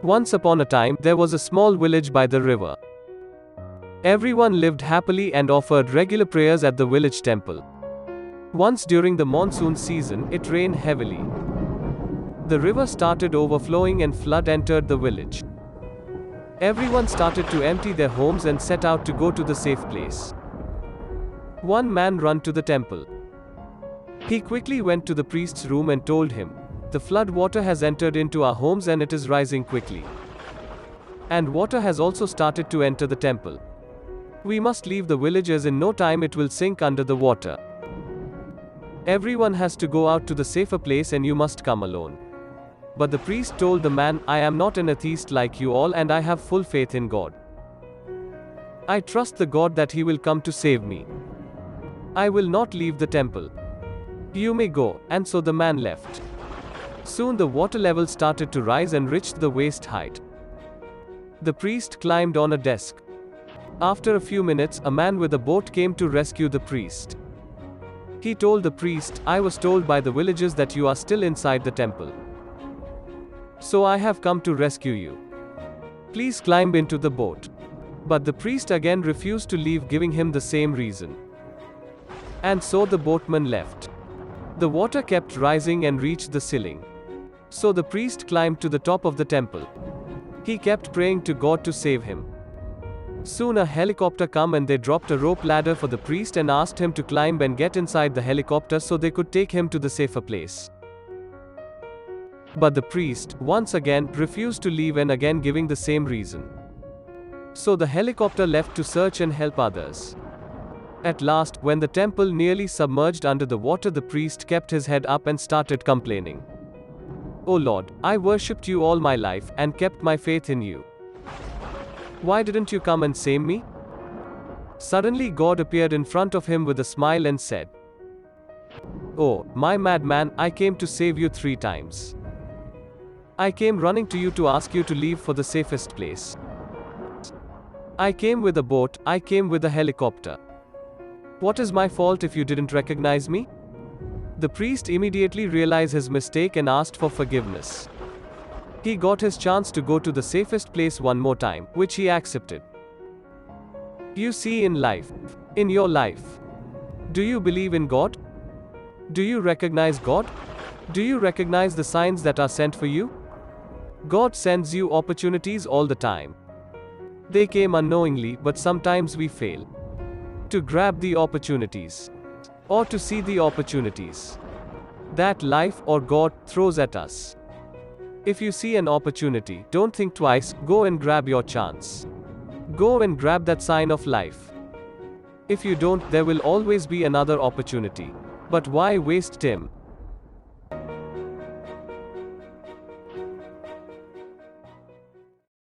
Once upon a time, there was a small village by the river. Everyone lived happily and offered regular prayers at the village temple. Once during the monsoon season, it rained heavily. The river started overflowing and flood entered the village. Everyone started to empty their homes and set out to go to the safe place. One man ran to the temple. He quickly went to the priest's room and told him, "The flood water has entered into our homes and it is rising quickly. And water has also started to enter the temple. We must leave the village as in no time it will sink under the water. Everyone has to go out to the safer place and you must come alone." But the priest told the man, "I am not an atheist like you all and I have full faith in God. I trust the God that He will come to save me. I will not leave the temple. You may go." And so the man left. Soon the water level started to rise and reached the waist height. The priest climbed on a desk. After a few minutes, a man with a boat came to rescue the priest. He told the priest, "I was told by the villagers that you are still inside the temple. So I have come to rescue you. Please climb into the boat." But the priest again refused to leave, giving him the same reason. And so the boatman left. The water kept rising and reached the ceiling. So the priest climbed to the top of the temple. He kept praying to God to save him. Soon a helicopter came and they dropped a rope ladder for the priest and asked him to climb and get inside the helicopter so they could take him to the safer place. But the priest, once again, refused to leave and again giving the same reason. So the helicopter left to search and help others. At last, when the temple nearly submerged under the water, the priest kept his head up and started complaining. "Oh Lord, I worshipped you all my life and kept my faith in you. Why didn't you come and save me?" Suddenly God appeared in front of him with a smile and said, "Oh, my madman, I came to save you 3 times. I came running to you to ask you to leave for the safest place. I came with a boat, I came with a helicopter. What is my fault if you didn't recognize me?" The priest immediately realized his mistake and asked for forgiveness. He got his chance to go to the safest place one more time, which he accepted. You see, in life, in your life, do you believe in God? Do you recognize God? Do you recognize the signs that are sent for you? God sends you opportunities all the time. They came unknowingly, but sometimes we fail to grab the opportunities or to see the opportunities that life or God throws at us. If you see an opportunity, don't think twice, go and grab your chance. Go and grab that sign of life. If you don't, there will always be another opportunity. But why waste time?